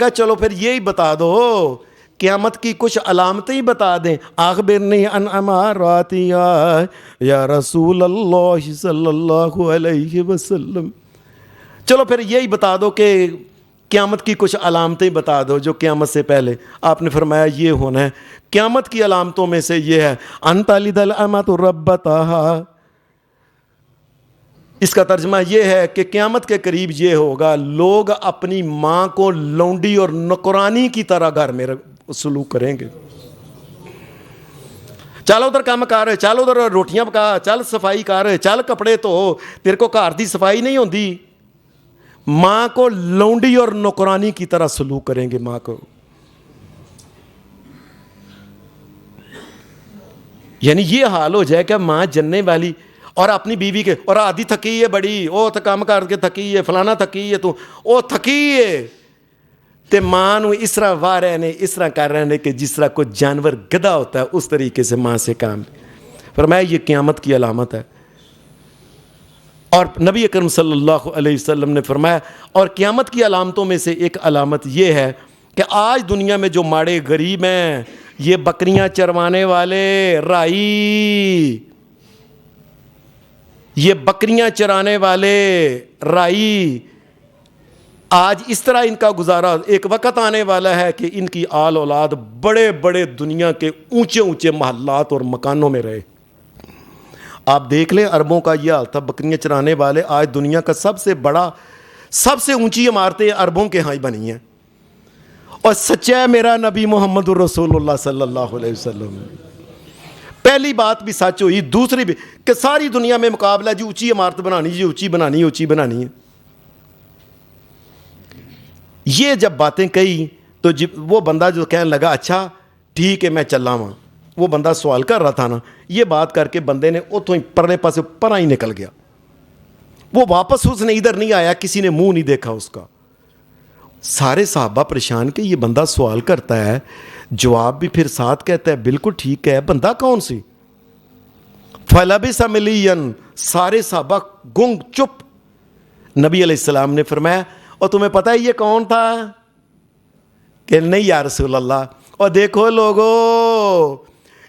گا چلو پھر یہی بتا دو، قیامت کی کچھ علامتیں ہی بتا دیں. اخبرنی عن اماراتہا یا رسول اللہ صلی اللہ علیہ وسلم. چلو پھر یہی بتا دو کہ قیامت کی کچھ علامتیں بتا دو جو قیامت سے پہلے. آپ نے فرمایا یہ ہونا ہے. قیامت کی علامتوں میں سے یہ ہے ان تلد الامۃ ربتہا. اس کا ترجمہ یہ ہے کہ قیامت کے قریب یہ ہوگا لوگ اپنی ماں کو لونڈی اور نوکرانی کی طرح گھر میں سلوک کریں گے. چل ادھر کام کر، چل ادھر روٹیاں پکا، چل صفائی کر، چل کپڑے تو تیرے کو گھر دی صفائی نہیں ہوندی. ماں کو لونڈی اور نوکرانی کی طرح سلوک کریں گے. ماں کو یعنی یہ حال ہو جائے کہ ماں جننے والی اور اپنی بیوی کے، اور آدھی تھکی ہے بڑی، او تو کام کر کے تھکی ہے، فلانا تھکی ہے، تو او تھکی ہے تے ماں نو اس طرح واہ رہے نے، اس طرح کر رہے نے کہ جس طرح کوئی جانور گدھا ہوتا ہے اس طریقے سے ماں سے کام. فرمایا یہ قیامت کی علامت ہے. اور نبی اکرم صلی اللہ علیہ وسلم نے فرمایا اور قیامت کی علامتوں میں سے ایک علامت یہ ہے کہ آج دنیا میں جو ماڑے غریب ہیں، یہ بکریاں چروانے والے رائی، یہ بکریاں چرانے والے رائی، آج اس طرح ان کا گزارا. ایک وقت آنے والا ہے کہ ان کی آل اولاد بڑے بڑے دنیا کے اونچے اونچے محلات اور مکانوں میں رہے. آپ دیکھ لیں عربوں کا یہ حال تھا، بکریاں چرانے والے. آج دنیا کا سب سے بڑا، سب سے اونچی عمارتیں عربوں کے ہاں ہی بنی ہیں. اور سچا ہے میرا نبی محمد الرسول اللہ صلی اللہ علیہ وسلم. پہلی بات بھی سچ ہوئی، دوسری بھی کہ ساری دنیا میں مقابلہ جی اونچی عمارت بنانی، جی اونچی بنانی، اونچی بنانی ہے. یہ جب باتیں کہی تو وہ بندہ جو کہنے لگا اچھا ٹھیک ہے میں چلا ہوں، وہ بندہ سوال کر رہا تھا نا، یہ بات کر کے بندے نے اتوں ہی پرلے پاسے پرا ہی نکل گیا. وہ واپس اس نے ادھر نہیں آیا، کسی نے منہ نہیں دیکھا اس کا. سارے صحابہ پریشان کہ یہ بندہ سوال کرتا ہے، جواب بھی پھر ساتھ کہتا ہے بالکل ٹھیک ہے. بندہ کون سی؟ فلبث ملیا. سارے صحابہ گنگ چپ. نبی علیہ السلام نے فرمایا اور تمہیں پتہ ہے یہ کون تھا؟ کہ نہیں یا رسول اللہ. اور دیکھو لوگو،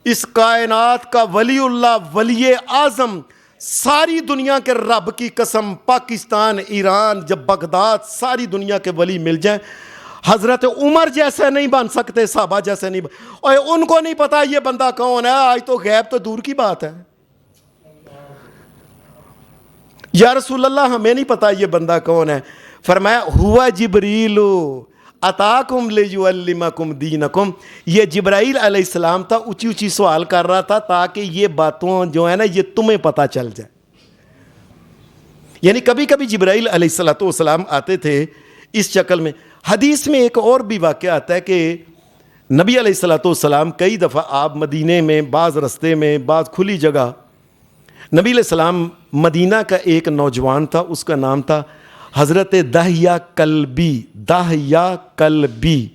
اس کائنات کا ولی اللہ، ولی اعظم، ساری دنیا کے رب کی قسم، پاکستان، ایران، جب بغداد، ساری دنیا کے ولی مل جائیں، حضرت عمر جیسے نہیں بن سکتے، صحابہ جیسے نہیں اور ان کو نہیں پتا یہ بندہ کون ہے. آج تو غیب تو دور کی بات ہے. یا رسول اللہ ہمیں نہیں پتا یہ بندہ کون ہے. فرمایا ہوا جبریل اتاکم لیعلمکم دینکم. یہ جبرائیل علیہ السلام تھا، اونچی اونچی سوال کر رہا تھا تاکہ یہ باتوں جو ہے نا یہ تمہیں پتہ چل جائے. یعنی کبھی کبھی جبرائیل علیہ السلام آتے تھے اس شکل میں. حدیث میں ایک اور بھی واقعہ آتا ہے کہ نبی علیہ السلام کئی دفعہ آپ مدینے میں، بعض رستے میں، بعض کھلی جگہ. نبی علیہ السلام مدینہ کا ایک نوجوان تھا، اس کا نام تھا حضرت دحیہ کلبی. دحیہ کلبی،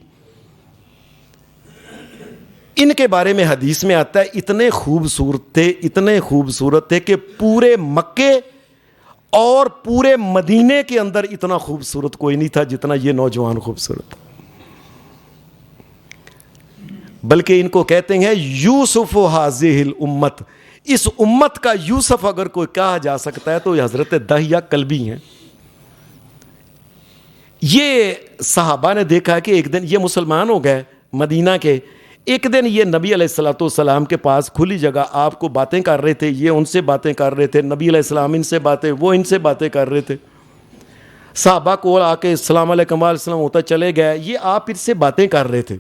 ان کے بارے میں حدیث میں آتا ہے اتنے خوبصورت تھے، اتنے خوبصورت تھے کہ پورے مکے اور پورے مدینے کے اندر اتنا خوبصورت کوئی نہیں تھا جتنا یہ نوجوان خوبصورت. بلکہ ان کو کہتے ہیں یوسف ہذہ الامت. اس امت کا یوسف اگر کوئی کہا جا سکتا ہے تو یہ حضرت دحیہ کلبی ہیں. یہ صحابہ نے دیکھا کہ ایک دن یہ مسلمان ہو گئے مدینہ کے. ایک دن یہ نبی علیہ السلام کے پاس کھلی جگہ آپ کو باتیں کر رہے تھے، یہ ان سے باتیں کر رہے تھے، نبی علیہ السلام ان سے باتیں، وہ ان سے باتیں کر رہے تھے. صحابہ کو آ کے السلام علیکم وعلیکم السلام ہوتا چلے گئے. یہ آپ ان سے باتیں کر رہے تھے.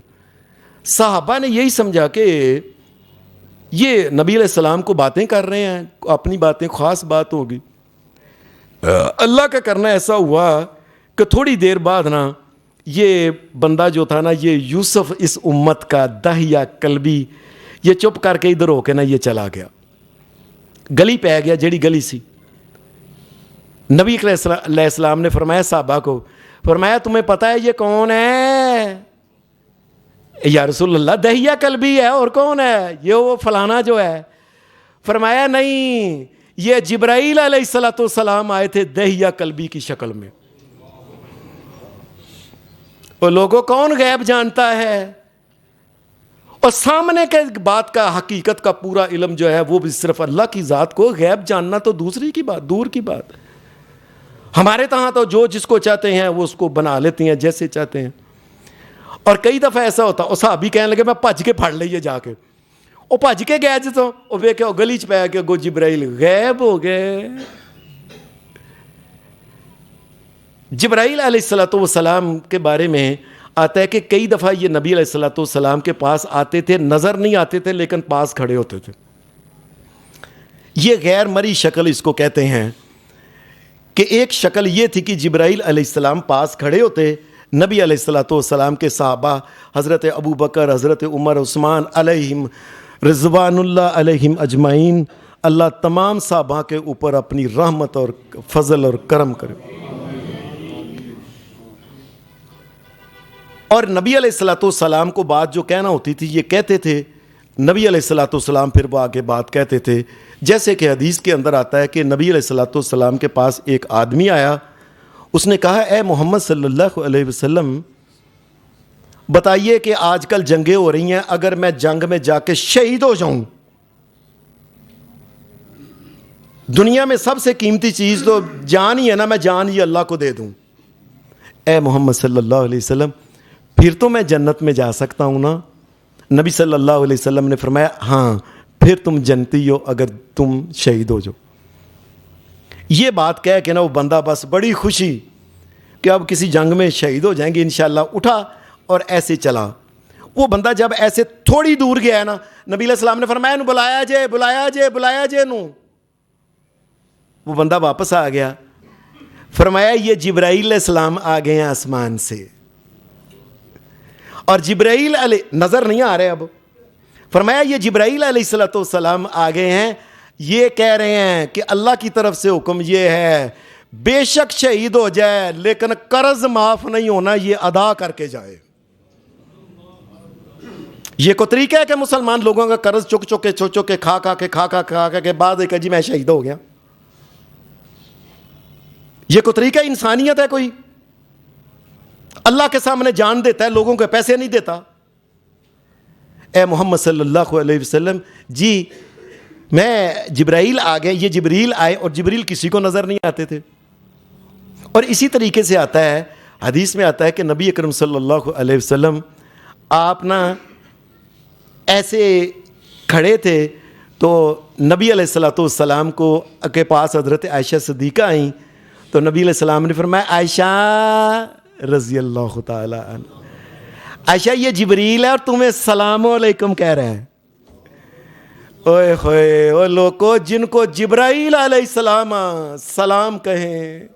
صحابہ نے یہی سمجھا کہ یہ نبی علیہ السلام کو باتیں کر رہے ہیں، اپنی باتیں، خاص بات ہوگی. اللہ کا کرنا ایسا ہوا کہ تھوڑی دیر بعد نا یہ بندہ جو تھا نا، یہ یوسف اس امت کا دحیہ کلبی، یہ چپ کر کے ادھر ہو کے نا یہ چلا گیا، گلی پہ گیا جیڑی گلی سی. نبی علیہ السلام نے فرمایا صحابہ کو، فرمایا تمہیں پتہ ہے یہ کون ہے؟ یا رسول اللہ دحیہ کلبی ہے، اور کون ہے؟ یہ وہ فلانا جو ہے. فرمایا نہیں، یہ جبرائیل علیہ السلام آئے تھے دحیہ کلبی کی شکل میں. اور لوگوں کون غیب جانتا ہے؟ اور سامنے کے بات کا حقیقت کا پورا علم جو ہے وہ بھی صرف اللہ کی ذات کو، غیب جاننا تو دوسری کی بات، دور کی بات۔ ہمارے تہاں تو جو جس کو چاہتے ہیں وہ اس کو بنا لیتے ہیں جیسے چاہتے ہیں۔ اور کئی دفعہ ایسا ہوتا ہے، صحابی کہنے لگے میں بھج کے پھڑ لئیے جا کے، وہ بھج کے گئے جتوں وہ ویکھے وہ گلی چ پہ کے گو جبرائیل غیب ہو گئے۔ جبرائیل علیہ السلام کے بارے میں آتا ہے کہ کئی دفعہ یہ نبی علیہ السلام کے پاس آتے تھے، نظر نہیں آتے تھے لیکن پاس کھڑے ہوتے تھے۔ یہ غیر مرئی شکل اس کو کہتے ہیں کہ ایک شکل یہ تھی کہ جبرائیل علیہ السلام پاس کھڑے ہوتے، نبی علیہ السلام کے صحابہ حضرت ابو بکر، حضرت عمر، عثمان علیہم رضوان اللہ علیہم اجمعین، اللہ تمام صحابہ کے اوپر اپنی رحمت اور فضل اور کرم کرے۔ اور نبی علیہ السلام کو بات جو کہنا ہوتی تھی یہ کہتے تھے، نبی علیہ السلام پھر وہ آگے بات کہتے تھے، جیسے کہ حدیث کے اندر آتا ہے کہ نبی علیہ السلام کے پاس ایک آدمی آیا، اس نے کہا اے محمد صلی اللہ علیہ وسلم بتائیے کہ آج کل جنگیں ہو رہی ہیں، اگر میں جنگ میں جا کے شہید ہو جاؤں، دنیا میں سب سے قیمتی چیز تو جان ہی ہے نا، میں جان ہی اللہ کو دے دوں۔ اے محمد صلی اللہ علیہ وسلم پھر تو میں جنت میں جا سکتا ہوں نا؟ نبی صلی اللہ علیہ وسلم نے فرمایا ہاں پھر تم جنتی ہو اگر تم شہید ہو جاؤ۔ یہ بات کہہ کے نا وہ بندہ بس بڑی خوشی کہ اب کسی جنگ میں شہید ہو جائیں گے انشاءاللہ، اٹھا اور ایسے چلا۔ وہ بندہ جب ایسے تھوڑی دور گیا ہے نا، نبی علیہ السلام نے فرمایا نو بلایا جے بلایا جے بلایا جے نو۔ وہ بندہ واپس آ گیا، فرمایا یہ جبرائیل علیہ السلام آ گئے ہیں آسمان سے، اور جبرائیل علیہ نظر نہیں آ رہے اب، فرمایا یہ جبرائیل علیہ السلام آ گئے ہیں، یہ کہہ رہے ہیں کہ اللہ کی طرف سے حکم یہ ہے بے شک شہید ہو جائے لیکن قرض معاف نہیں ہونا، یہ ادا کر کے جائے۔ یہ کو طریقہ ہے کہ مسلمان لوگوں کا قرض چک چک کے چک چک کے کھا کے بعد ایک جی میں شہید ہو گیا۔ یہ کو طریقہ انسانیت ہے؟ کوئی اللہ کے سامنے جان دیتا ہے، لوگوں کے پیسے نہیں دیتا۔ اے محمد صلی اللہ علیہ وسلم جی میں جبرائیل آ گئے، یہ جبریل آئے، اور جبریل کسی کو نظر نہیں آتے تھے۔ اور اسی طریقے سے آتا ہے، حدیث میں آتا ہے کہ نبی اکرم صلی اللہ علیہ وسلم آپ نا ایسے کھڑے تھے تو نبی علیہ السلام کو کے پاس حضرت عائشہ صدیقہ آئیں، تو نبی علیہ السلام نے فرمایا عائشہ رضی اللہ تعالی عنہ، عائشہ یہ جبریل ہے اور تمہیں السلام علیکم کہہ رہے ہیں۔ اوے ہوئے وہ لوگوں جن کو جبرائیل علیہ السلام سلام کہیں،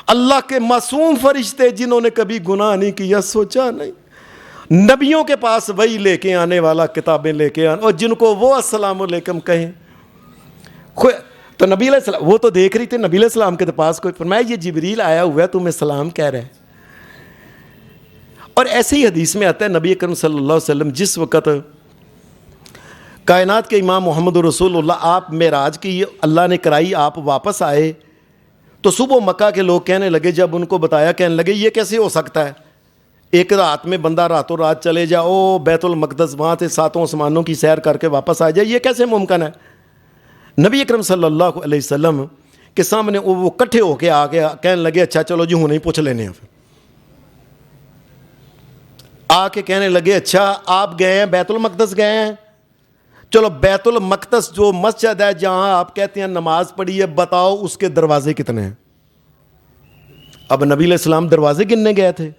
اللہ کے معصوم فرشتے جنہوں نے کبھی گناہ نہیں کیا، سوچا نہیں، نبیوں کے پاس وہی لے کے آنے والا، کتابیں لے کے آنے، اور جن کو وہ السلام علیکم کہیں۔ تو نبی علیہ السلام وہ تو دیکھ رہی تھی نبی علیہ السلام کے پاس کوئی، فرمایا یہ جبریل آیا ہوا ہے تمہیں سلام کہہ رہا ہے۔ اور ایسے ہی حدیث میں آتا ہے نبی اکرم صلی اللہ علیہ وسلم جس وقت کائنات کے امام محمد رسول اللہ آپ معراج کی اللہ نے کرائی، آپ واپس آئے تو صبح مکہ کے لوگ کہنے لگے، جب ان کو بتایا کہنے لگے یہ کیسے ہو سکتا ہے، ایک رات میں بندہ راتوں رات چلے جاؤ بیت المقدس، وہاں سے 7 آسمانوں کی سیر کر کے واپس آ جائے، یہ کیسے ممکن ہے؟ نبی اکرم صلی اللہ علیہ وسلم کے سامنے وہ کٹھے ہو کے آ گیا، کہنے لگے اچھا چلو جی ہوں نہیں پوچھ لینے ہیں۔ پھر آ کے کہنے لگے اچھا آپ گئے ہیں بیت المقدس گئے ہیں، چلو بیت المقدس جو مسجد ہے جہاں آپ کہتے ہیں نماز پڑھی ہے، بتاؤ اس کے دروازے کتنے ہیں؟ اب نبی علیہ السلام دروازے گننے گئے تھے،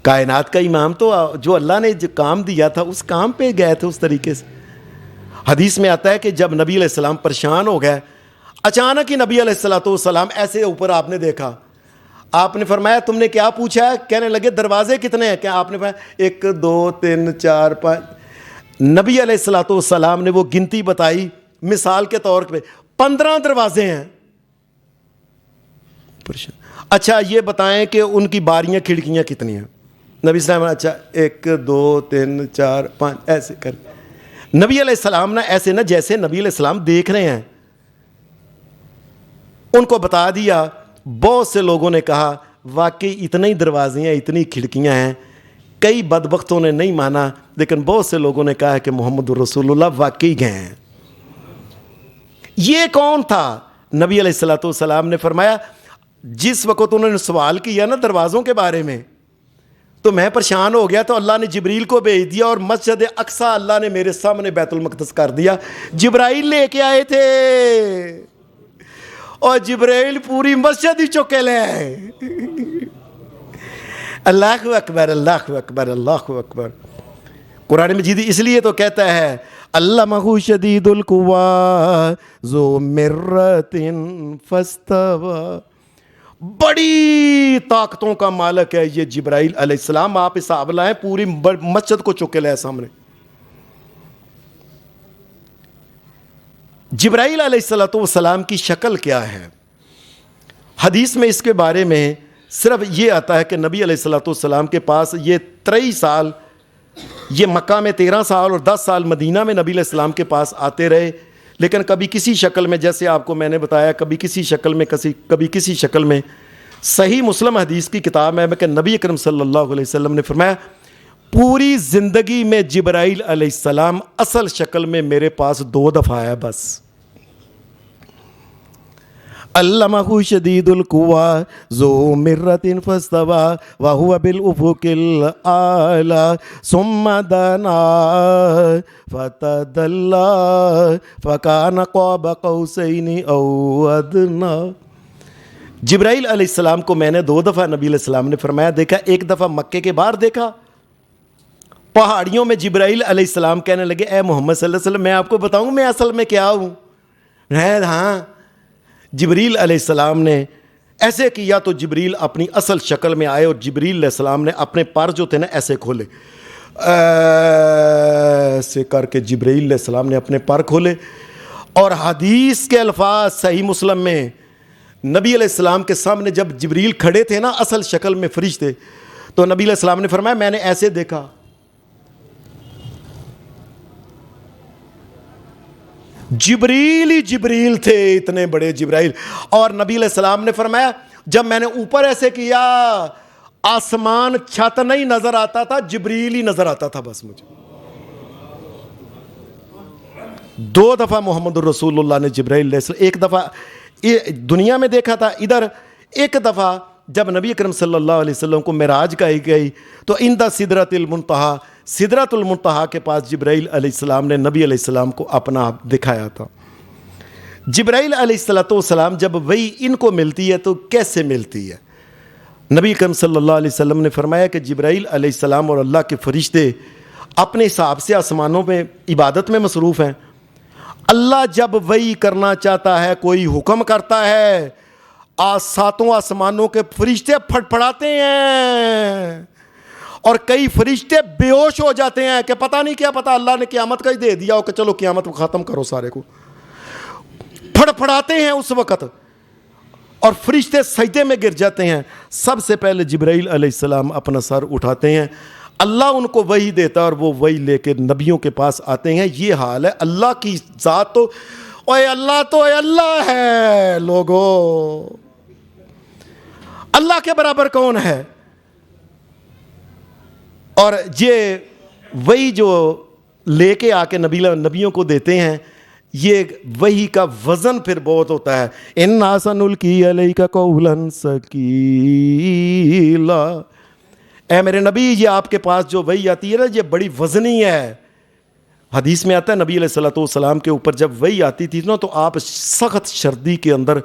کائنات کا امام تو جو اللہ نے جو کام دیا تھا اس کام پہ گئے تھے اس طریقے سے۔ حدیث میں آتا ہے کہ جب نبی علیہ السلام پریشان ہو گئے، اچانک ہی نبی علیہ السلام ایسے اوپر آپ نے دیکھا، آپ نے فرمایا تم نے کیا پوچھا ہے؟ کہنے لگے دروازے کتنے ہیں؟ کیا آپ نے فرمایا 1 2 3 4 5۔ نبی علیہ السلام نے وہ گنتی بتائی مثال کے طور پہ 15 دروازے ہیں۔ اچھا یہ بتائیں کہ ان کی باریاں کھڑکیاں کتنی ہیں؟ نبی صلی اللہ علیہ وسلم اچھا 1 2 3 4 5 ایسے کر، نبی علیہ السلام نا ایسے نا جیسے نبی علیہ السلام دیکھ رہے ہیں ان کو بتا دیا۔ بہت سے لوگوں نے کہا واقعی اتنے ہی دروازے ہیں, اتنی کھڑکیاں ہیں. کئی بدبختوں نے نہیں مانا, لیکن بہت سے لوگوں نے کہا کہ محمد رسول اللہ واقعی گئے ہیں. یہ کون تھا؟ نبی علیہ السلام نے فرمایا, جس وقت انہوں نے سوال کیا نا دروازوں کے بارے میں, تو میں پریشان ہو گیا, تو اللہ نے جبریل کو بھیج دیا اور مسجد اقصی اللہ نے میرے سامنے بیت المقدس کر دیا. جبرائیل لے کے آئے تھے اور جبرائیل پوری مسجد ہی چکے لے آئے. اللہ اکبر, اللہ اکبر, اللہ اکبر. قرآن مجید اس لیے تو کہتا ہے علمہ شدید القویٰ ذو مرۃ فاستویٰ, بڑی طاقتوں کا مالک ہے یہ جبرائیل علیہ السلام. آپ حساب لائیں, پوری مسجد کو چکے لائے سامنے. جبرائیل علیہ السلام کی شکل کیا ہے؟ حدیث میں اس کے بارے میں صرف یہ آتا ہے کہ نبی علیہ السلام کے پاس یہ 23 سال, یہ مکہ میں 13 سال اور 10 سال مدینہ میں نبی علیہ السلام کے پاس آتے رہے, لیکن کبھی کسی شکل میں, جیسے آپ کو میں نے بتایا, کبھی کسی شکل میں, کبھی کسی شکل میں. صحیح مسلم حدیث کی کتاب میں کہ نبی اکرم صلی اللہ علیہ وسلم نے فرمایا پوری زندگی میں جبرائیل علیہ السلام اصل شکل میں میرے پاس 2 دفعہ آیا بس. علمہ شدید القویٰ ذو مرۃ فاستویٰ وہو بالافق الاعلیٰ ثم دنا فتدلی فکان قاب قوسین او ادنیٰ. جبرائیل علیہ السلام کو میں نے 2 دفعہ نبی علیہ السلام نے فرمایا دیکھا. ایک دفعہ مکے کے باہر دیکھا, پہاڑیوں میں جبرائیل علیہ السلام کہنے لگے اے محمد صلی اللہ علیہ وسلم, میں آپ کو بتاؤں میں اصل میں کیا ہوں؟ ہاں. جبریل علیہ السلام نے ایسے کیا تو جبریل اپنی اصل شکل میں آئے, اور جبریل علیہ السلام نے اپنے پر جو تھے نا ایسے کھولے, ایسے کر کے جبریل علیہ السلام نے اپنے پر کھولے. اور حدیث کے الفاظ صحیح مسلم میں نبی علیہ السلام کے سامنے جب جبریل کھڑے تھے نا اصل شکل میں فرشتے, تو نبی علیہ السلام نے فرمایا میں نے ایسے دیکھا. جبریل ہی جبریل تھے, اتنے بڑے جبرائیل. اور نبی علیہ السلام نے فرمایا جب میں نے اوپر ایسے کیا آسمان چھت نہیں نظر آتا تھا, جبریل ہی نظر آتا تھا بس مجھے. 2 دفعہ محمد الرسول اللہ نے جبرائیل علیہ السلام, ایک دفعہ دنیا میں دیکھا تھا ادھر, ایک دفعہ جب نبی اکرم صلی اللہ علیہ وسلم کو معراج کہی گئی تو عند سدرۃ المنتہا, سدرۃ المنتہا کے پاس جبرائیل علیہ السلام نے نبی علیہ السلام کو اپنا آپ دکھایا تھا. جبرائیل علیہ السلام جب وہی ان کو ملتی ہے تو کیسے ملتی ہے؟ نبی اکرم صلی اللہ علیہ وسلم نے فرمایا کہ جبرائیل علیہ السلام اور اللہ کے فرشتے اپنے حساب سے آسمانوں میں عبادت میں مصروف ہیں. اللہ جب وہی کرنا چاہتا ہے, کوئی حکم کرتا ہے, 7 آسمانوں کے فرشتے پھٹ پھڑاتے ہیں, اور کئی فرشتے بے ہوش ہو جاتے ہیں کہ پتہ نہیں کیا پتہ, اللہ نے قیامت کا ہی دے دیا ہو کہ چلو قیامت کو ختم کرو سارے کو. پھڑ پھڑاتے ہیں اس وقت, اور فرشتے سجدے میں گر جاتے ہیں. سب سے پہلے جبرائیل علیہ السلام اپنا سر اٹھاتے ہیں, اللہ ان کو وحی دیتا ہے اور وہ وحی لے کے نبیوں کے پاس آتے ہیں. یہ حال ہے. اللہ کی ذات تو اے اللہ ہے لوگو, اللہ کے برابر کون ہے؟ اور یہ وہی جو لے کے آ کے نبیوں کو دیتے ہیں, یہ وحی کا وزن پھر بہت ہوتا ہے. اِنَّا سَنُلْقِي عَلَيْكَ قَوْلًا ثَقِيلًا, اے میرے نبی یہ آپ کے پاس جو وحی آتی ہے نا یہ بڑی وزنی ہے. حدیث میں آتا ہے نبی علیہ السلام کے اوپر جب وحی آتی تھی نا تو آپ سخت سردی کے اندر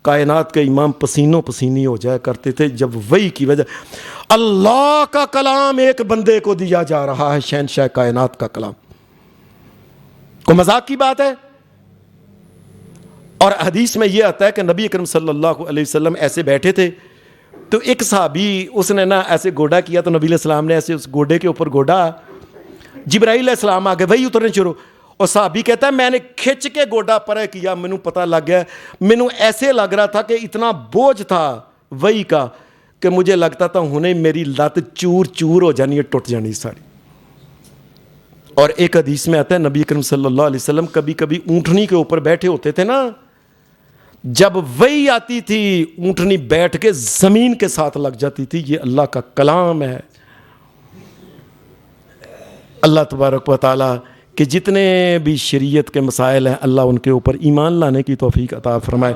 کائنات کے امام پسینوں پسینی ہو جایا کرتے تھے جب وحی کی وجہ. اللہ کا کلام ایک بندے کو دیا جا رہا ہے, شہنشاہ کائنات کا کلام, کوئی مذاق کی بات ہے؟ اور حدیث میں یہ آتا ہے کہ نبی اکرم صلی اللہ علیہ وسلم ایسے بیٹھے تھے تو ایک صحابی اس نے نا ایسے گوڈا کیا تو نبی علیہ السلام نے ایسے اس گوڈے کے اوپر گوڈا, جبرائیل علیہ السلام آگے وہی اترنے شروع, اور صحابی کہتا ہے میں نے کھچ کے گوڈا پرے کیا, مینوں پتہ لگ گیا, مینوں ایسے لگ رہا تھا کہ اتنا بوجھ تھا وہی کا کہ مجھے لگتا تھا ہنے میری لت چور چور ہو جانی ہے, ٹوٹ جانی ساری. اور ایک حدیث میں آتا ہے نبی اکرم صلی اللہ علیہ وسلم کبھی کبھی اونٹنی کے اوپر بیٹھے ہوتے تھے نا جب وہی آتی تھی اونٹنی بیٹھ کے زمین کے ساتھ لگ جاتی تھی. یہ اللہ کا کلام ہے. اللہ تبارک و تعالیٰ کہ جتنے بھی شریعت کے مسائل ہیں اللہ ان کے اوپر ایمان لانے کی توفیق عطا فرمائے.